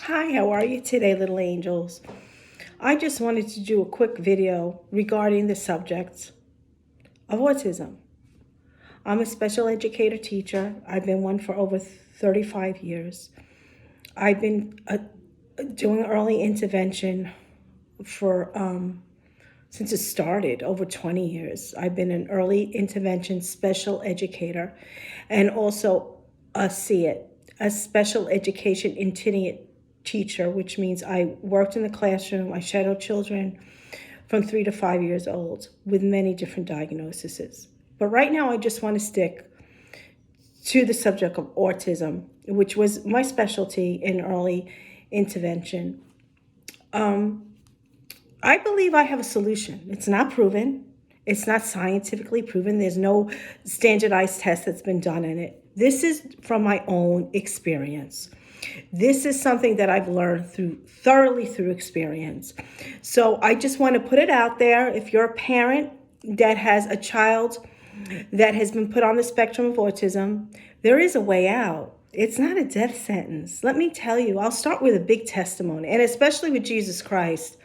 Hi, how are you today, little angels? I just wanted to do a quick video regarding the subject of autism. I'm a special educator teacher. I've been one for over 35 years. I've been doing early intervention for since it started over 20 years. I've been an early intervention special educator and also a SEIT, a special education itinerant teacher, which means I worked in the classroom. I shadowed children from 3 to 5 years old with many different diagnoses. But right now, I just want to stick to the subject of autism, which was my specialty in early intervention. I believe I have a solution. It's not proven. It's not scientifically proven. There's no standardized test that's been done in it. This is from my own experience. This is something that I've learned thoroughly through experience. So I just want to put it out there. If you're a parent that has a child that has been put on the spectrum of autism, there is a way out. It's not a death sentence. Let me tell you, I'll start with a big testimony, and especially with Jesus Christ.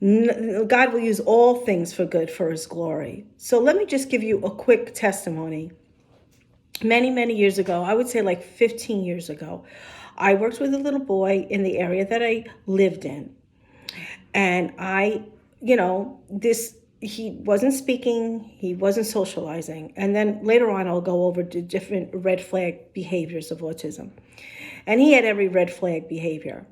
God will use all things for good for his glory. So let me just give you a quick testimony. Many years ago, I would say like 15 years ago, I worked with a little boy in the area that I lived in. And he wasn't speaking, he wasn't socializing. And then later on, I'll go over the different red flag behaviors of autism. And he had every red flag behavior.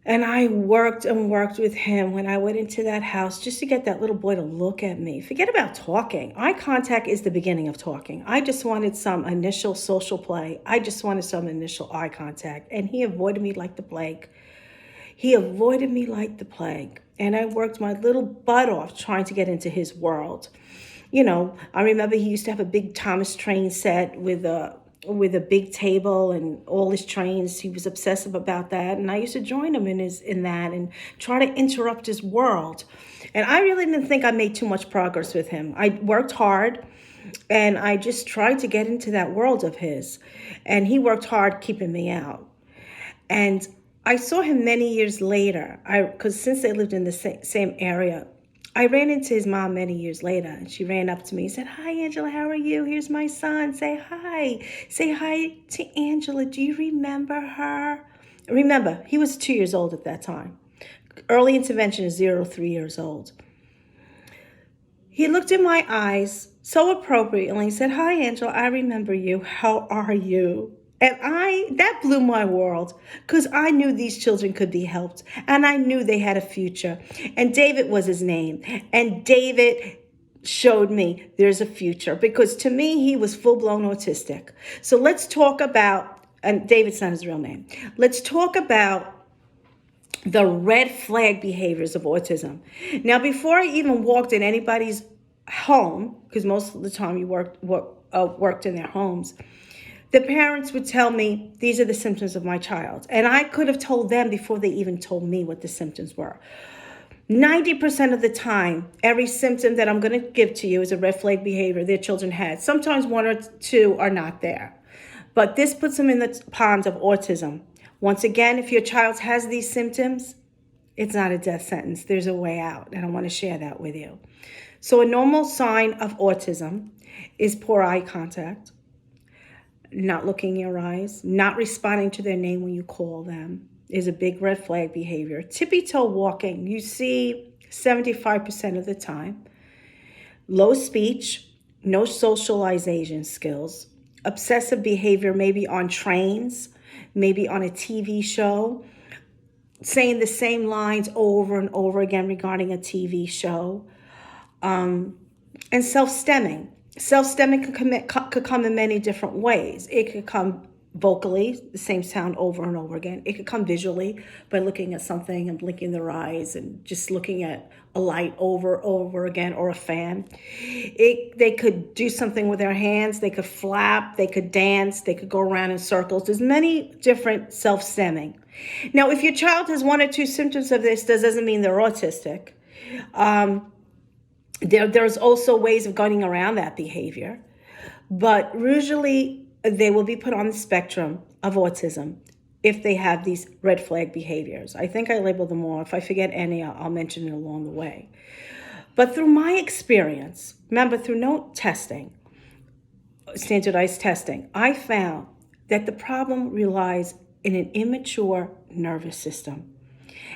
And I worked with him when I went into that house just to get that little boy to look at me. Forget about talking. Eye contact is the beginning of talking. I just wanted some initial social play. I just wanted some initial eye contact. And he avoided me like the plague. And I worked my little butt off trying to get into his world. I remember he used to have a big Thomas train set with a big table and all his trains. He was obsessive about that. And I used to join him in that and try to interrupt his world. And I really didn't think I made too much progress with him. I worked hard and I just tried to get into that world of his. And he worked hard keeping me out. And I saw him many years later, because since they lived in the same area, I ran into his mom many years later, and she ran up to me and said, "Hi, Angela, how are you? Here's my son. Say hi. Say hi to Angela. Do you remember her?" Remember, he was 2 years old at that time. Early intervention is 0 to 3 years old. He looked in my eyes so appropriately and said, "Hi, Angela, I remember you. How are you?" And that blew my world because I knew these children could be helped and I knew they had a future. And David was his name. And David showed me there's a future because to me, he was full-blown autistic. So let's talk about, and David's not his real name. Let's talk about the red flag behaviors of autism. Now, before I even walked in anybody's home, because most of the time you worked in their homes, the parents would tell me, these are the symptoms of my child. And I could have told them before they even told me what the symptoms were. 90% of the time, every symptom that I'm going to give to you is a red flag behavior their children had. Sometimes one or two are not there. But this puts them in the pond of autism. Once again, if your child has these symptoms, it's not a death sentence. There's a way out. And I want to share that with you. So a normal sign of autism is poor eye contact, not looking in your eyes, not responding to their name when you call them is a big red flag behavior. Tippy-toe walking, you see 75% of the time. Low speech, no socialization skills. Obsessive behavior, maybe on trains, maybe on a TV show, saying the same lines over and over again regarding a TV show. And self-stemming. Self-stemming could come in many different ways. It could come vocally, the same sound over and over again. It could come visually by looking at something and blinking their eyes and just looking at a light over again, or a fan. They could do something with their hands. They could flap. They could dance. They could go around in circles. There's many different self-stemming. Now, if your child has one or two symptoms of this, that doesn't mean they're autistic. There's also ways of getting around that behavior, but usually they will be put on the spectrum of autism. if they have these red flag behaviors. I think I labeled them all. If I forget any, I'll mention it along the way. But through my experience, remember, through no testing, standardized testing, I found that the problem relies in an immature nervous system.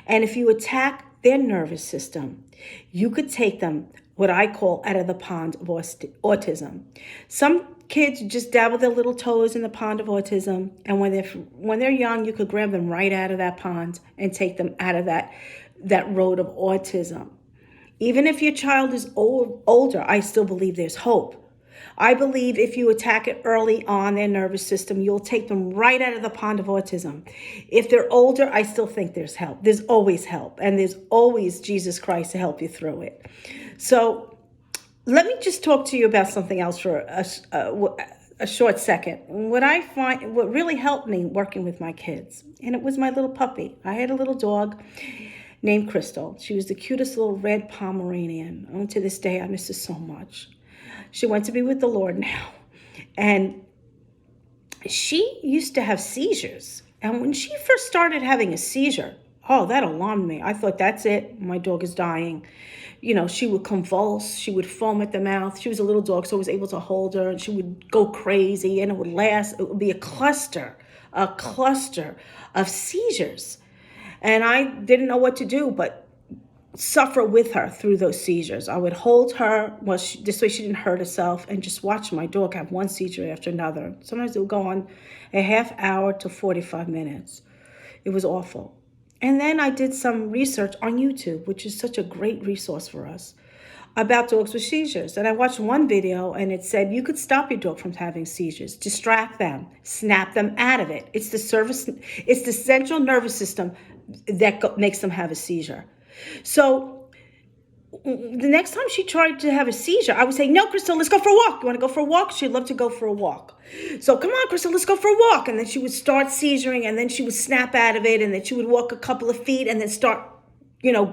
And if you attack their nervous system, you could take them, what I call, out of the pond of autism. Some kids just dabble their little toes in the pond of autism, and when they're young, you could grab them right out of that pond and take them out of that road of autism. Even if your child is older, I still believe there's hope. I believe if you attack it early on their nervous system, you'll take them right out of the pond of autism. If they're older, I still think there's help. There's always help, and there's always Jesus Christ to help you through it. So let me just talk to you about something else for a short second. What really helped me working with my kids, and it was my little puppy. I had a little dog named Crystal. She was the cutest little red Pomeranian. And to this day, I miss her so much. She went to be with the Lord now. And she used to have seizures. And when she first started having a seizure, oh, that alarmed me. I thought, that's it. My dog is dying. She would convulse. She would foam at the mouth. She was a little dog, so I was able to hold her. And she would go crazy. And it would last. It would be a cluster of seizures. And I didn't know what to do but suffer with her through those seizures. I would hold her this way she didn't hurt herself, and just watch my dog have one seizure after another. Sometimes it would go on a half hour to 45 minutes. It was awful. And then I did some research on YouTube, which is such a great resource for us, about dogs with seizures. And I watched one video, and it said you could stop your dog from having seizures, distract them, snap them out of it. It's the central nervous system that makes them have a seizure. So the next time she tried to have a seizure, I would say, no, Crystal, let's go for a walk. You want to go for a walk? She'd love to go for a walk. So come on, Crystal, let's go for a walk. And then she would start seizuring, and then she would snap out of it, and then she would walk a couple of feet and then start,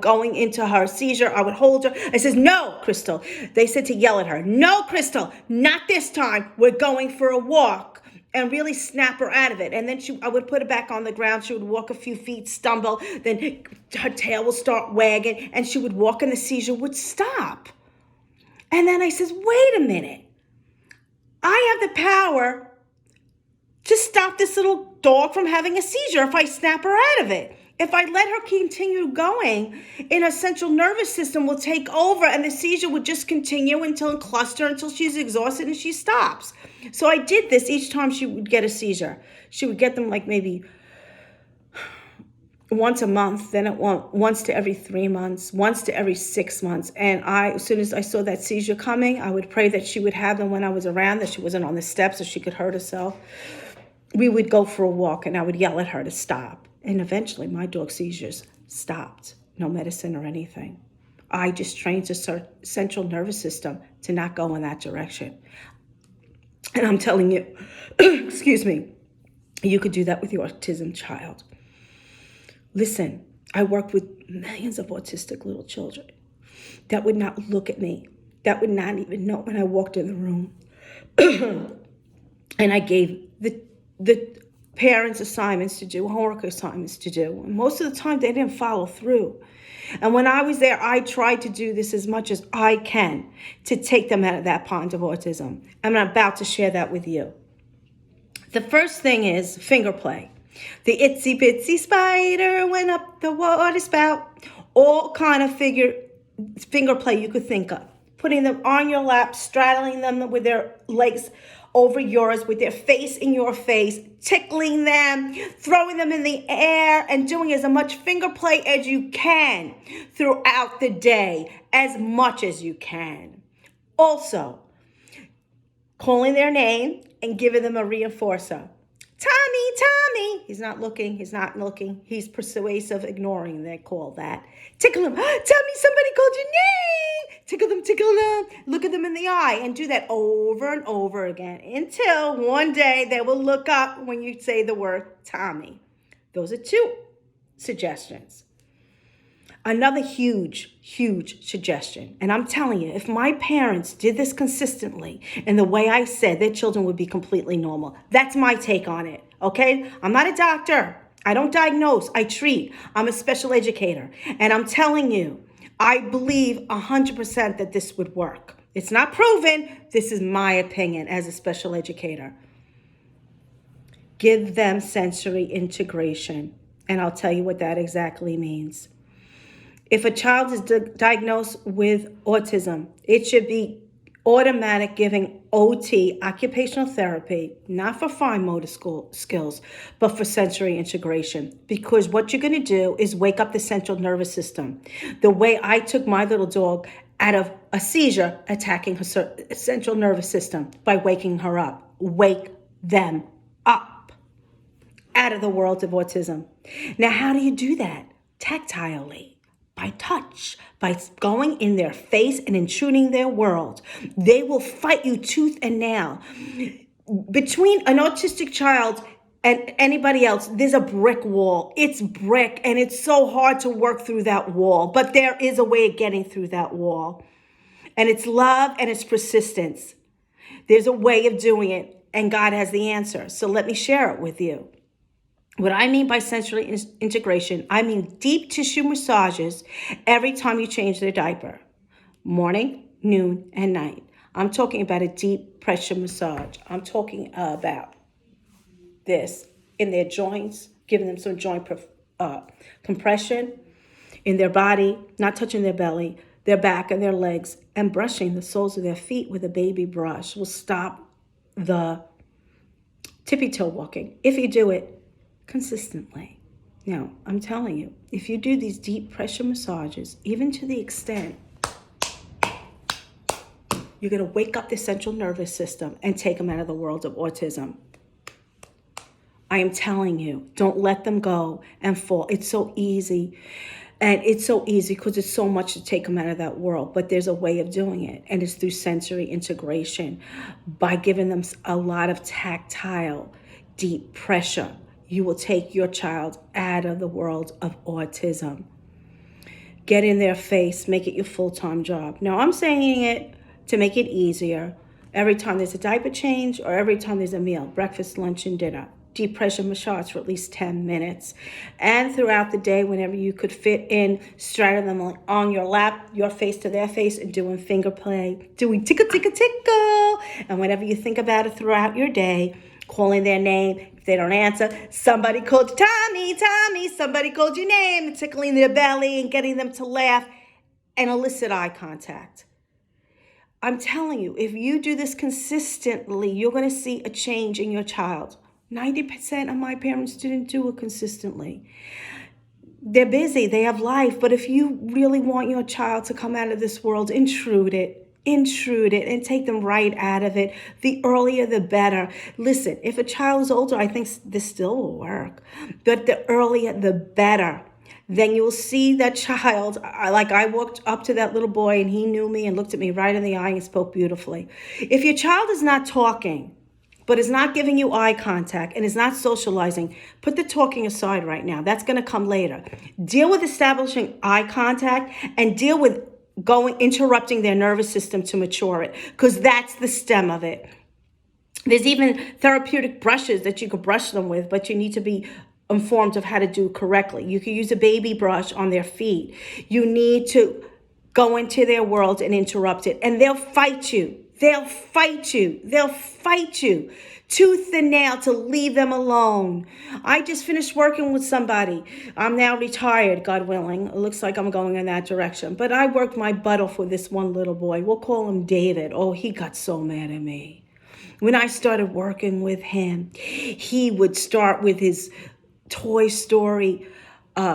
going into her seizure. I would hold her. I says, no, Crystal. They said to yell at her, no, Crystal, not this time. We're going for a walk. And really snap her out of it. And then I would put her back on the ground. She would walk a few feet, stumble. Then her tail will start wagging. And she would walk and the seizure would stop. And then I says, wait a minute. I have the power to stop this little dog from having a seizure if I snap her out of it. If I let her continue going, her central nervous system will take over, and the seizure would just continue until she's exhausted and she stops. So I did this each time she would get a seizure. She would get them like maybe once a month, then once to every 3 months, once to every 6 months. And as soon as I saw that seizure coming, I would pray that she would have them when I was around, that she wasn't on the steps so she could hurt herself. We would go for a walk, and I would yell at her to stop. And eventually my dog's seizures stopped. No medicine or anything. I just trained the central nervous system to not go in that direction. And I'm telling you, excuse me, you could do that with your autism child. Listen, I worked with millions of autistic little children that would not look at me, that would not even know when I walked in the room. And I gave the parents assignments to do, homework assignments to do. And most of the time they didn't follow through. And when I was there, I tried to do this as much as I can to take them out of that pond of autism. And I'm about to share that with you. The first thing is finger play. The itsy bitsy spider went up the water spout. All kind of finger play you could think of. Putting them on your lap, straddling them with their legs over yours, with their face in your face, tickling them, throwing them in the air, and doing as much finger play as you can throughout the day, as much as you can. Also, calling their name and giving them a reinforcer. Tommy, Tommy. He's not looking. He's persuasive ignoring, they call that. Tickle him. Tommy, somebody called your name. Tickle them. Look at them in the eye and do that over and over again until one day they will look up when you say the word Tommy. Those are 2 suggestions. Another huge suggestion, and I'm telling you, if my parents did this consistently in the way I said, their children would be completely normal. That's my take on it, okay? I'm not a doctor. I don't diagnose, I treat. I'm a special educator. And I'm telling you, I believe 100% that this would work. It's not proven. This is my opinion as a special educator. Give them sensory integration. And I'll tell you what that exactly means. If a child is diagnosed with autism, it should be automatic giving OT, occupational therapy, not for fine motor skills, but for sensory integration. Because what you're going to do is wake up the central nervous system. The way I took my little dog out of a seizure attacking her central nervous system by waking her up. Wake them up out of the world of autism. Now, how do you do that? Tactilely, by touch, by going in their face and intruding their world. They will fight you tooth and nail. Between an autistic child and anybody else, there's a brick wall. It's brick, and it's so hard to work through that wall. But there is a way of getting through that wall. And it's love and it's persistence. There's a way of doing it, and God has the answer. So let me share it with you. What I mean by sensory integration, I mean deep tissue massages every time you change their diaper. Morning, noon, and night. I'm talking about a deep pressure massage. I'm talking about this in their joints, giving them some joint compression in their body, not touching their belly, their back and their legs, and brushing the soles of their feet with a baby brush will stop the tippy toe walking if you do it consistently. Now, I'm telling you, if you do these deep pressure massages, even to the extent you're going to wake up the central nervous system and take them out of the world of autism. I am telling you, don't let them go and fall. It's so easy. And it's so easy because it's so much to take them out of that world. But there's a way of doing it. And it's through sensory integration by giving them a lot of tactile, deep pressure. You will take your child out of the world of autism. Get in their face, make it your full-time job. Now, I'm saying it to make it easier. Every time there's a diaper change or every time there's a meal, breakfast, lunch, and dinner. Deep pressure massage for at least 10 minutes. And throughout the day, whenever you could fit in, straddle them on your lap, your face to their face, and doing finger play, doing tickle, tickle, tickle. And whenever you think about it throughout your day, calling their name. If they don't answer, somebody called you Tommy, Tommy, somebody called your name, and tickling their belly and getting them to laugh and elicit eye contact. I'm telling you, if you do this consistently, you're going to see a change in your child. 90% of my parents didn't do it consistently. They're busy, they have life, but if you really want your child to come out of this world, intrude it and take them right out of it. The earlier, the better. Listen, if a child is older, I think this still will work, but the earlier, the better. Then you'll see that child, like I walked up to that little boy and he knew me and looked at me right in the eye and spoke beautifully. If your child is not talking, but is not giving you eye contact and is not socializing, put the talking aside right now. That's going to come later. Deal with establishing eye contact and deal with interrupting their nervous system to mature it, because that's the stem of it. There's even therapeutic brushes that you could brush them with, but you need to be informed of how to do it correctly. You can use a baby brush on their feet. You need to go into their world and interrupt it, and they'll fight you. They'll fight you. They'll fight you tooth and nail to leave them alone. I just finished working with somebody. I'm now retired, God willing. It looks like I'm going in that direction. But I worked my butt off with this one little boy. We'll call him David. Oh, he got so mad at me. When I started working with him, he would start with his Toy Story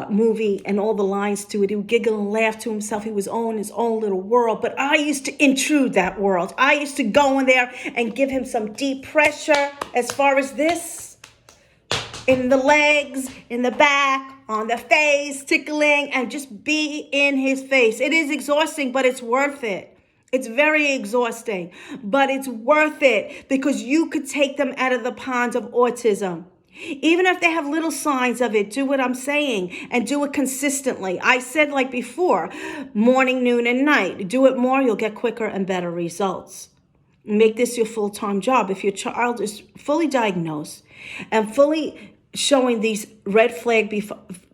movie and all the lines to it. He would giggle and laugh to himself. He was in his own little world. But I used to intrude that world. I used to go in there and give him some deep pressure as far as this, in the legs, in the back, on the face, tickling, and just be in his face. It is exhausting, but it's worth it. It's very exhausting, but it's worth it because you could take them out of the pond of autism. Even if they have little signs of it, do what I'm saying and do it consistently. I said like before, morning, noon, and night. Do it more, you'll get quicker and better results. Make this your full-time job. If your child is fully diagnosed and fully showing these red flag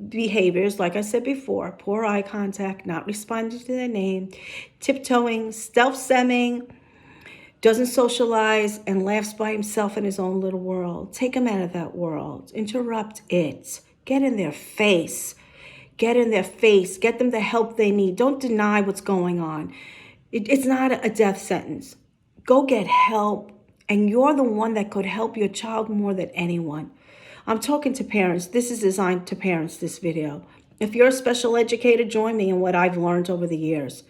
behaviors, like I said before: poor eye contact, not responding to their name, tiptoeing, stealth-semming, doesn't socialize, and laughs by himself in his own little world. Take him out of that world. Interrupt it. Get in their face. Get in their face. Get them the help they need. Don't deny what's going on. It's not a death sentence. Go get help. And you're the one that could help your child more than anyone. I'm talking to parents. This is designed to parents, this video. If you're a special educator, join me in what I've learned over the years.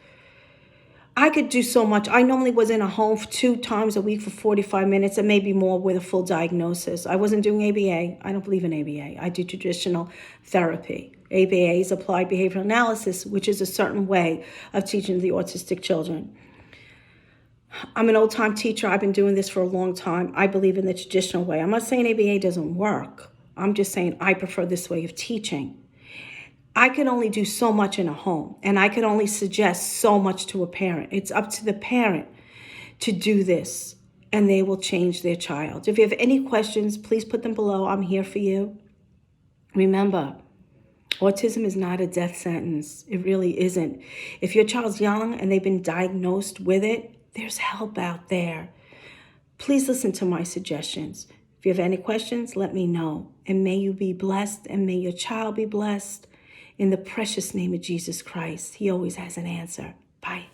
I could do so much. I normally was in a home 2 times a week for 45 minutes and maybe more with a full diagnosis. I wasn't doing ABA. I don't believe in ABA. I do traditional therapy. ABA is applied behavioral analysis, which is a certain way of teaching the autistic children. I'm an old-time teacher. I've been doing this for a long time. I believe in the traditional way. I'm not saying ABA doesn't work. I'm just saying I prefer this way of teaching. I can only do so much in a home, and I can only suggest so much to a parent. It's up to the parent to do this, and they will change their child. If you have any questions, please put them below. I'm here for you. Remember, autism is not a death sentence. It really isn't. If your child's young and they've been diagnosed with it, there's help out there. Please listen to my suggestions. If you have any questions, let me know. And may you be blessed, and may your child be blessed. In the precious name of Jesus Christ, he always has an answer. Bye.